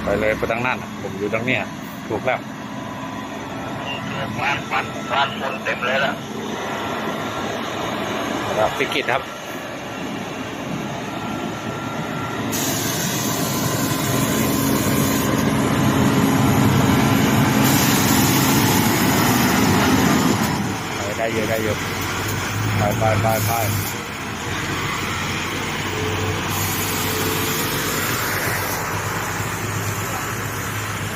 ไปเลยไปทางนั้นผมอยู่ตรงเนี้ยถูกแล้วบ้านคนเต็มเลยล่ะครับพิกิตครับได้เยอะได้เยอะไป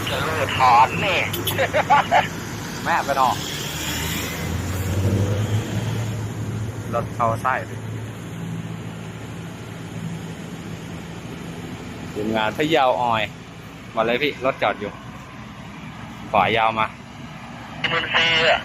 จะรูดถอนนี่ แม่ไปนอกรถเข้าไส้ทีมงานพะเยาออยมาเลยพี่รถจอดอยู่ขวายาวมามันเซ่อะ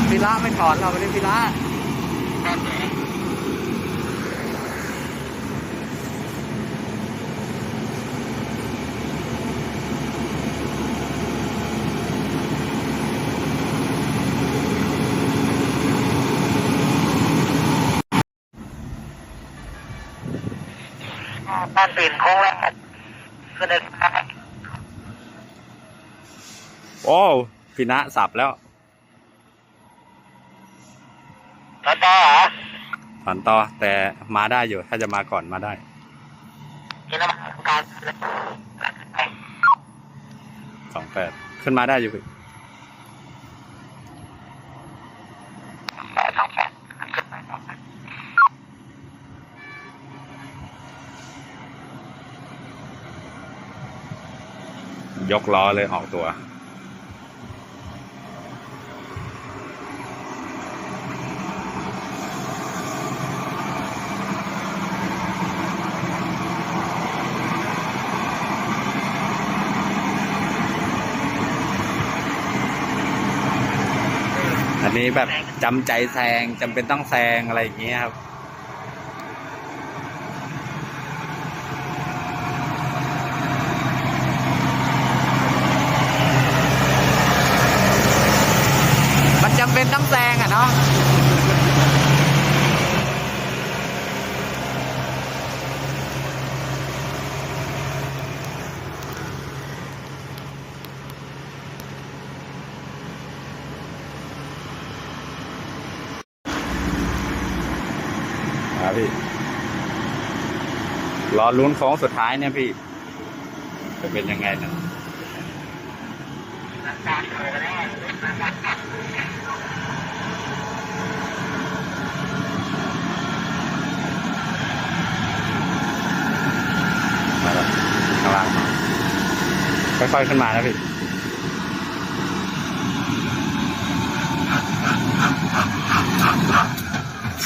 พิระไม่ถอนเราไม่ได้พิระบ้านปีนโค้งแล้วก็ได้โอ้พิระสับแล้วแล้วต่อเหรอถอนต่อแต่มาได้อยู่ถ้าจะมาก่อนมาได้กินน้ำการ28ขึ้นมาได้อยู่พี่ยกล้อเลยออกตัวอันนี้แบบจำใจแซงจำเป็นต้องแซงอะไรอย่างเงี้ยครับมันจำเป็นต้องแซงอ่ะเนาะพี่รอลุ้นโค้งสุดท้ายเนี่ยพี่จะเป็นยังไงนะมาแล้วข้างล่างมาค่อยๆขึ้นมานะพี่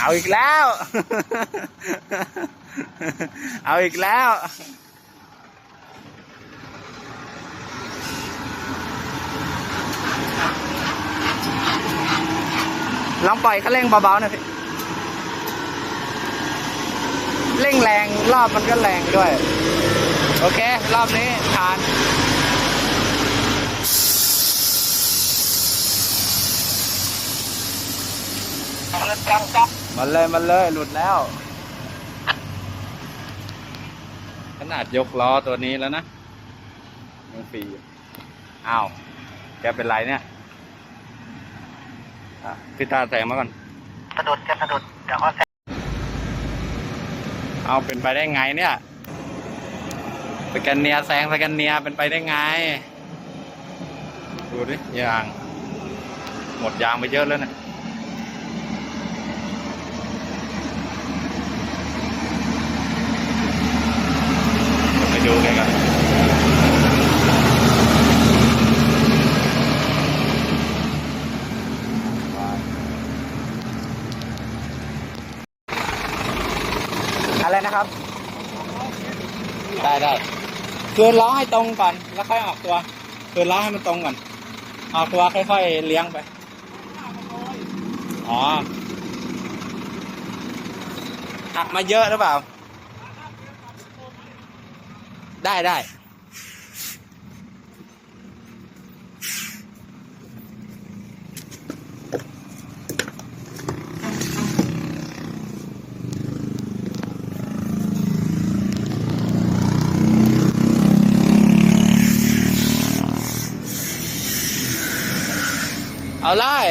เอาอีกแล้วเอาอีกแล้วลองปล่อยคันเร่งเบาๆหน่อยพี่เร่งแรงรอบมันก็แรงด้วยโอเครอบนี้ผ่านมันเลยหลุดแล้วขนาดยกล้อตัวนี้แล้วนะยังฟรีอ้าวแกเป็นไรเนี่ยพี่ตาแซงมาก่อนสะดุดเดี๋ยวเขาแซงเอาเป็นไปได้ไงเนี่ยสแกนเนียแซงสแกนเนียเป็นไปได้ไงดูดิยางหมดยางไปเยอะแล้วเนี่ยไปดูกันกันอะไรนะครับได้คืนล้อให้ตรงก่อนแล้วค่อยออกตัวคืนล้อให้มันตรงก่อนออกตัวค่อยๆเลี้ยงไปอ๋อ หักมาเยอะหรือเปล่าได้ เอาเลย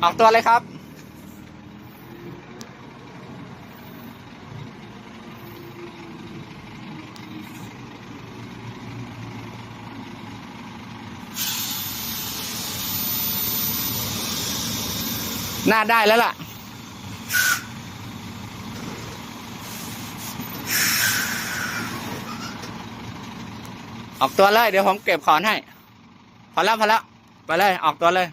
ออกตัวเลยครับน่าได้แล้วล่ะออกตัวเลยเดี๋ยวผมเก็บขอนให้พอแล้วไปเลยออกตัวเลย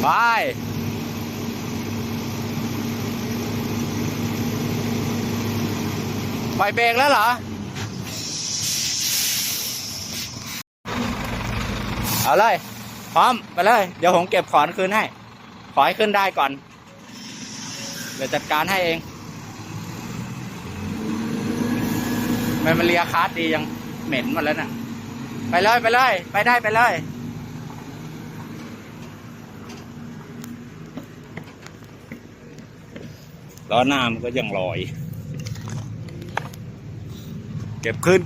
ไปปล่อยเบรกแล้วเหรอเอาเลยพร้อมไปเลยเดี๋ยวผมเก็บขอนคืนให้ขอให้ขึ้นได้ก่อนเดี๋ยวจัดการให้เองมันเลียคาร์ดดียังเหม็นหมดแล้วน่ะไปเลยไปได้ไปเลยล้อหน้ามันก็ยังลอยเก็บขึ้น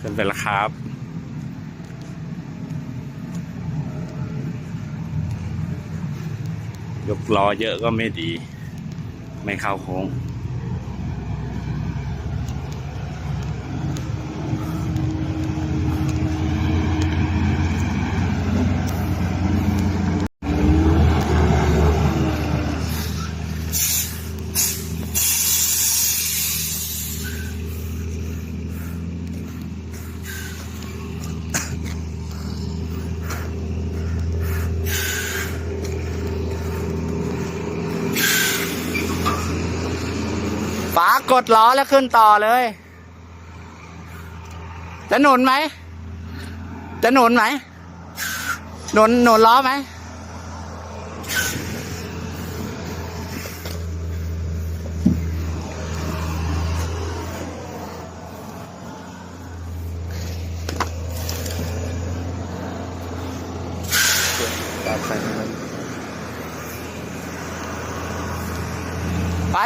ขึ้นไปแล้วครับยกล้อเยอะก็ไม่ดีไม่เข้าโค้งฝากดล้อแล้วขึ้นต่อเลยจะหนุนไหมหนุนล้อไหม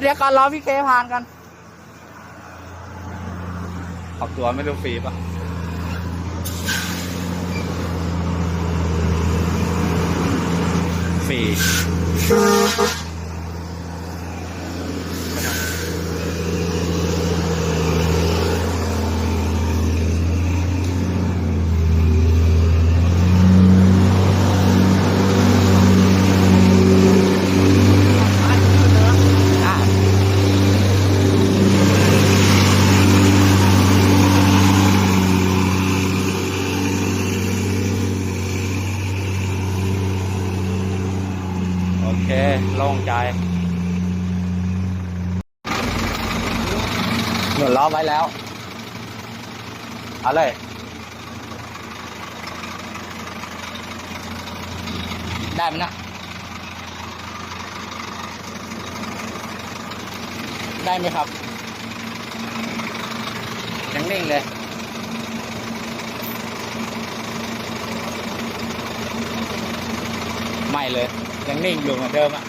เดี๋ยวก่อนรอพี่เคผ่านกันออกตัวไม่รู้ฟรีป่ะฟรีโอเคโล่งใจหนุนล้อไว้แล้วเอาเลยได้ไหมนะได้ไหมครับยังนิ่งเลยไม่เลยยังนิ่งอยู่เหมือนเดิมอ่ะ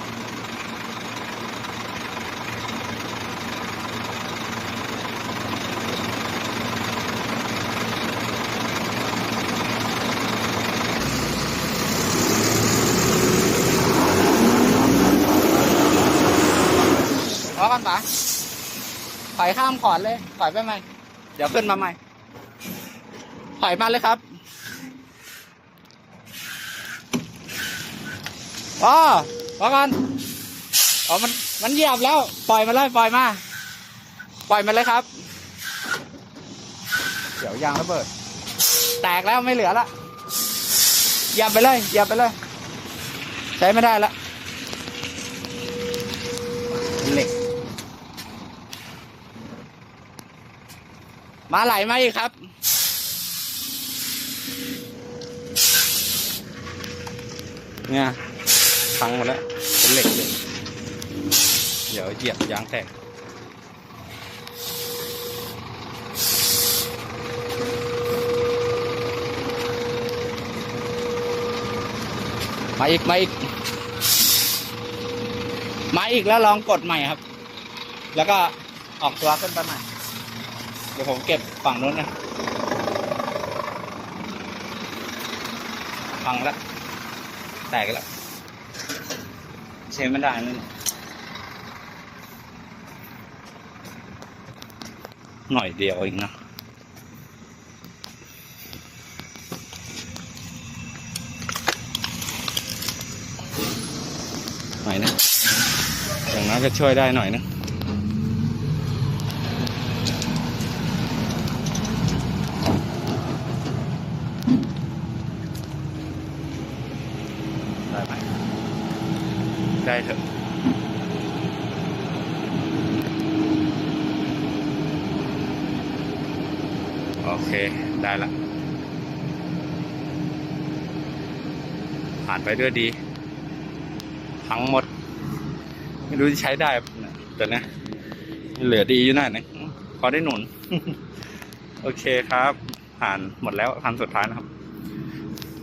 พอกันปะถอยข้ามขอนเลยถอยไปใหม่เดี๋ยวขึ้นมาใหม่ถอยมาเลยครับพอกันมันเหยียบแล้วปล่อยมาเลยปล่อยมาเลยครับเดี๋ยวยางระเบิดแตกแล้วไม่เหลือละเหยียบไปเลยใช้ไม่ได้ละ เหล็ก มาไหลมาอีกครับ เนี่ยพังหมดแล้วเป็นเหล็กเลยเดี๋ยวเหยียบยางแตกมาอีกแล้วลองกดใหม่ครับ แล้วก็ออกตัวขึ้นไปใหม่เดี๋ยวผมเก็บฝั่งนู้นนะพังแล้วแตกแล้วใช้ไม่ได้นั่นหน่อยเดียวเองนะหน่อยนะอย่างนั้นก็ช่วยได้หน่อยนะได้ไหมได้เถอะโอเคได้ละผ่านไปด้วยดีพังหมดไม่รู้จะใช้ได้แต่นะเหลือดีอยู่นั่นนะพอได้หนุน โอเคครับผ่านหมดแล้วพันสุดท้ายนะครับ